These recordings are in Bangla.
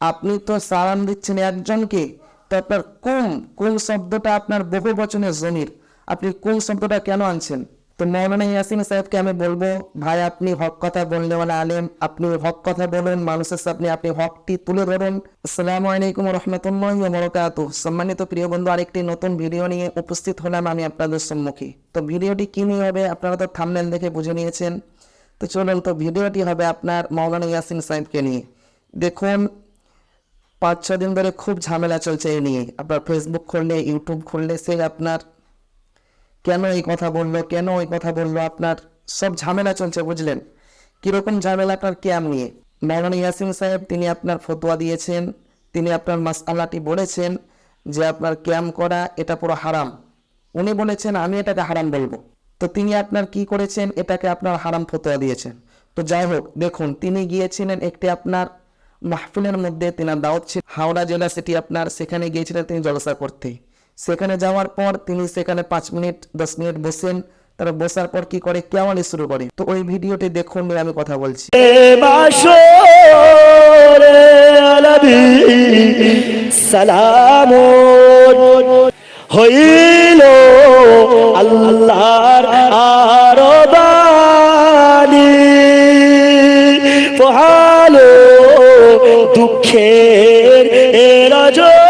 আপনি তো সালাম দিচ্ছেন একজনকে, তো আপনার কুম কুম শব্দটা আপনার বহু বচনের জমির, আপনি কুম শব্দটা কেন আনছেন? তো মৌলানা ইয়াসিন সাহেবকে আমি বলবো, ভাই আপনি হক কথা বললে মানে আলেম, আপনি হক কথা বলেন, মানুষের সামনে আপনি হকটি তুলে ধরুন। আসসালামু আলাইকুম রহমতুল্লাহি ওয়া বারাকাতুহু। সম্মানিত প্রিয় বন্ধু, আরেকটি নতুন ভিডিও নিয়ে উপস্থিত হলাম আমি আপনাদের সম্মুখে। তো ভিডিওটি কি নিয়ে হবে আপনারা তো থাম্বনেল দেখে বুঝে নিয়েছেন। তো চলুন, তো ভিডিওটি হবে আপনার মৌলানা ইয়াসিন সাহেবকে নিয়ে। দেখুন, 5-6 দিন ধরে খুব ঝামেলা চলছে এই নিয়ে। আপনার ফেসবুক খুললে, ইউটিউব খুললে সে আপনার কেন এই কথা বললো, কেন ওই কথা বললো, আপনার সব ঝামেলা চলছে, বুঝলেন? কিরকম ঝামেলা? আপনার ক্যাম নিয়ে। মৌলানা ইয়াসিন সাহেব তিনি আপনার ফতোয়া দিয়েছেন, তিনি আপনার মাসআলাটি বলেছেন যে আপনার ক্যাম করা এটা পুরো হারাম। উনি বলেছেন আমি এটাকে হারাম বলবো, তো তিনি আপনার কি করেছেন, এটাকে আপনার হারাম ফতোয়া দিয়েছেন। তো যাই হোক, দেখুন তিনি গিয়েছিলেন একটি আপনার মাহফিলের মধ্যে, তিনার দাওয়াত ছিল হাওড়া জেলা সিটি আপনার, সেখানে গিয়েছিলেন তিনি জলসা করতে। সেখানে যাওয়ার পর তিনি সেখানে 5 মিনিট 10 মিনিট বসেন, তারা বসার পর কি করে কেওয়ালি শুরু করে। তো ওই ভিডিওটি দেখুন, আমি কথা বলছি। সালাম হইল আল্লাহর আরবানি পোহালো দুঃখের রজনী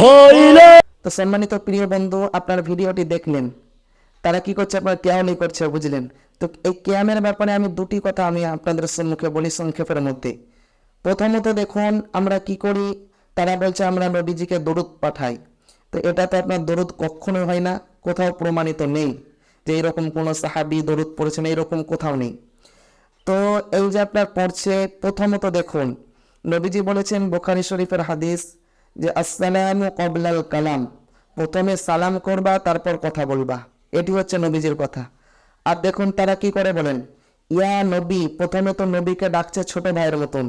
হইল। তো সম্মানিত প্রিয় বন্ধু, আপনার ভিডিওটি দেখলেন, তারা কি করছে, আপনার কেয়ামই করছে, বুঝলেন? তো এই কেয়ামের ব্যাপারে আমি দুটি কথা আমি আপনাদের সম্মুখে বলি সংক্ষেপের মধ্যে। প্রথমত দেখুন, আমরা কি করি, তারা বলছে আমরা নবীজিকে দরুদ পাঠাই। তো এটা তো আপনার দরুদ কখনোই হয় না, কোথাও প্রমাণিত নেই যে এরকম কোনো সাহাবী দরুদ পড়েছেন, এরকম কোথাও নেই। তো এই যে আপনার পড়ছে, প্রথমত দেখুন নবীজি বলেছেন বুখারী শরীফের হাদিস যে আসসালামু ক্বাবলাল কালাম, প্রথমে সালাম করবা তারপর কথা বলবা, এটি হচ্ছে নবীজির কথা। আর দেখুন তারা কি করে বলেন ইয়া নবী, প্রথমে তো নবীকে ডাকছে ছোট ভাইয়ের মতন,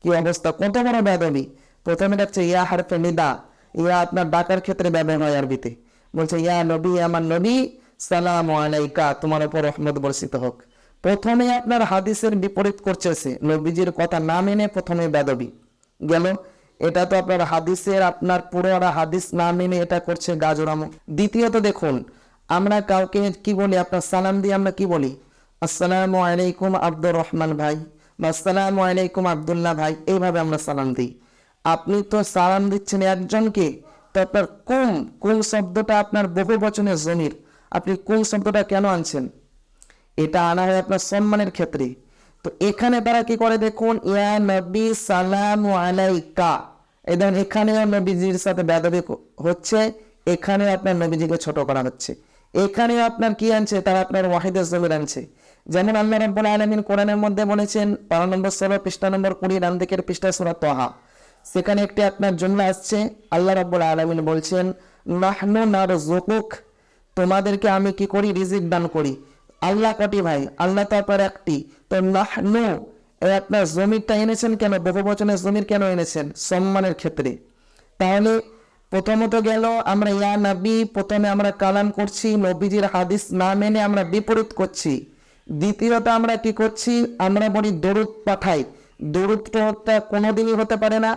কি অবস্থা, কত বড় বেয়াদবি। প্রথমে ডাকছে ইয়া হারফে নিদা, ইয়া আপনার ডাকার ক্ষেত্রে ব্যবহার হয় আরবিতে, বলছে ইয়া নবী, আমার নবী, সালামু আলাইকা, তোমার উপর রহমত বর্ষিত হোক। প্রথমে আপনার হাদিসের বিপরীত করছে, সে নবীজির কথা না মেনে প্রথমে বেদবি গেল। এটা তো আপনার হাদিসের আপনার পুরো হাদিস না মেনে এটা করছে গাজরামো। দ্বিতীয়ত দেখুন, আমরা কাউকে কি বলি, আপনার সালাম দিয়ে আমরা কি বলি, আসসালামু আলাইকুম আব্দুর রহমান ভাই বা আসসালামু আলাইকুম আব্দুল্লাহ ভাই, এইভাবে আমরা সালাম দিই। আপনি তো সালাম দিচ্ছেন একজনকে, তো আপনার কুম কুম শব্দটা আপনার বহু বচনের জমির, আপনি কুম শব্দটা কেন আনছেন? এটা আনা হয় আপনার সম্মানের ক্ষেত্রে। তো এখানে তারা কি করে দেখুন, ইয়া নবী সালামু আলাইকা, এই দেখুন এখানেও নবীজির সাথে বেয়াদবি হচ্ছে, এখানে আপনার নবীজিকে ছোট করা হচ্ছে। এখানে আপনার কি আনছে, তারা আপনার ওয়াহিদে জমির আনছে। যেমন আল্লাহ রাব্বুল আলামিন কোরআনের মধ্যে বলেছেন 12 নম্বর সূরা পৃষ্ঠা নম্বর 20 ডান দিকের পৃষ্ঠা সূরা তাহা, সেখানে একটি আপনার জুমলা আসছে, আল্লাহ রাব্বুল আলামিন বলছেন নাহনু নারযুকুক, তোমাদেরকে আমি কি করি, রিজিক দান করি। আল্লাহ কটি ভাই, আল্লাহ তো আপনার একটি। তো নাহনু, এই আপনার জমিরটা এনেছেন কেন, বহু বচনের জমির কেন এনেছেন? সম্মানের ক্ষেত্রে। তাহলে প্রথমত গেল আমরা ইয়া নবী, প্রথমে আমরা কালাম করছি, নবীজির হাদিস না মেনে আমরা বিপরীত করছি। দ্বিতীয়ত আমরা কি করছি, আমরা বলি দরুদ পাঠাই। দরুদটা কোনোদিনই হতে পারে না,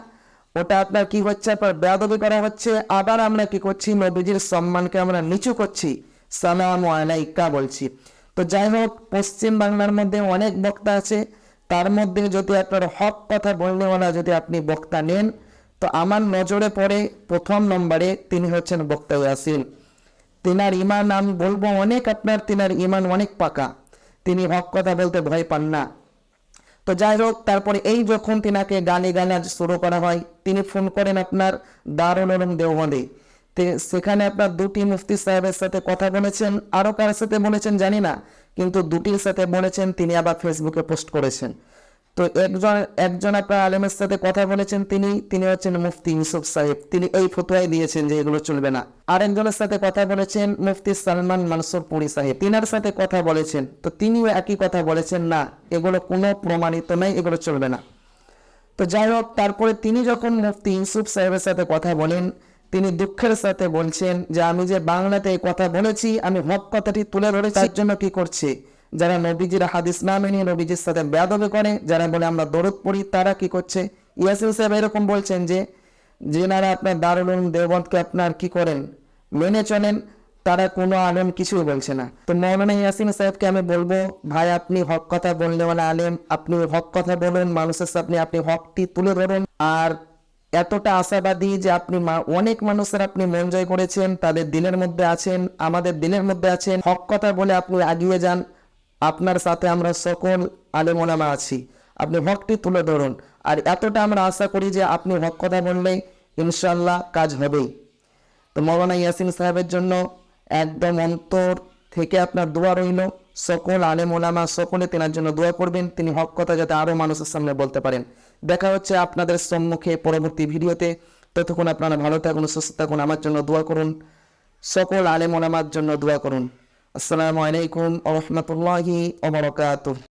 ওটা আপনার কি হচ্ছে, আপনার বেয়াদবি করা হচ্ছে। আবার আমরা কি করছি, নবীজির সম্মানকে আমরা নিচু করছি, সালামু আলাইকা বলছি। তো যাই হোক, পশ্চিম বাংলার মধ্যে অনেক বক্তা আছে, তার মধ্যে যদি আপনার হক কথা বলনেওয়ালা যদি আপনি বক্তা নেন, তো আমার নজরে পড়ে প্রথম নম্বরে তিনি হচ্ছেন বক্তা ইয়াসিন। তিনার ইমান আমি বলবো অনেক, আপনার তিনার ইমান অনেক পাকা, তিনি হক কথা বলতে ভয় পান না। তো যাই হোক, তারপরে এই যখন তিনাকে গানে গানে শুরু করা হয়, তিনি ফোন করেন আপনার দারুল উলুম দেওবন্দে। সেখানে আপনার দুটি মুফতি সাহেবের সাথে কথা বলেছেন, আরো কার সাথে বলেছেন জানি না, কিন্তু দুটির সাথে বলেছেন, তিনি আবার ফেসবুকে পোস্ট করেছেন। তো একজন আপনার আলেমের সাথে কথা বলেছেন, তিনি হচ্ছেন মুফতি ইউসুফ সাহেব, তিনি এই ফতোয়াই দিয়েছেন যে এগুলো চলবে না। আরেকজনের সাথে কথা বলেছেন মুফতি সালমান মানসুর পুরি সাহেব, তিনার সাথে কথা বলেছেন, তো তিনিও একই কথা বলেছেন, না এগুলো কোনো প্রমাণিত নাই, এগুলো চলবে না। তো যাই হোক, তারপরে তিনি যখন মুফতি ইউসুফ সাহেবের সাথে কথা বলেন, তিনি দুঃখের সাথে বলছেন যে আমি যে বাংলাতে এই কথা বলেছি, আমি হক কথাটি তুলে ধরেছি, তার জন্য কি করছে, যারা নবীজির হাদিস না মেনে নবীজির সাথে বেয়াদবি করে, যারা বলে আমরা দরুদ পড়ি, তারা কি করছে? ইয়াসিন সাহেব এরকম বলছেন যে যেনারা আপনার দারুল উলুম দেওবন্দকে আপনার কি করেন, মেনে চলেন, তারা কোনো আলেম কিছুই বলছে না। তো মৌলানা ইয়াসিন সাহেবকে আমি বলবো, ভাই আপনি হক কথা বললে ওলা আলেম, আপনি হক কথা বলুন, মানুষের সামনে আপনি হকটি তুলে ধরুন। আর এতটা আশাবাদী যে আপনি অনেক মানুষের আপনি মন জয় করেছেন, তাদের দিলের মধ্যে আছেন, আমাদের দিলের মধ্যে আছেন, হক কথা বলে আপনি এগিয়ে যান। আপনার সাথে আমরা সকল আলেম ওলামা আছি, আপনি হকটি তুলে ধরুন। আর এতটা আমরা আশা করি যে আপনি হক কথা বললেই ইনশাল্লাহ কাজ হবেই। তো মৌলানা ইয়াসিন সাহেবের জন্য একদম অন্তর থেকে আপনার দোয়া রইল, সকল আলেম ওলামা সকলে তেনার জন্য দোয়া করবেন, তিনি হক কথা যাতে আরও মানুষের সামনে বলতে পারেন। দেখা হচ্ছে আপনাদের সম্মুখে পরবর্তী ভিডিওতে। ততক্ষণ আপনারা ভালো থাকুন, সুস্থ থাকুন, আমার জন্য দোয়া করুন, সকল আলেম ওলামার জন্য দোয়া করুন। আসসালামু আলাইকুম ওয়া রাহমাতুল্লাহি ওয়া বারাকাতুহু।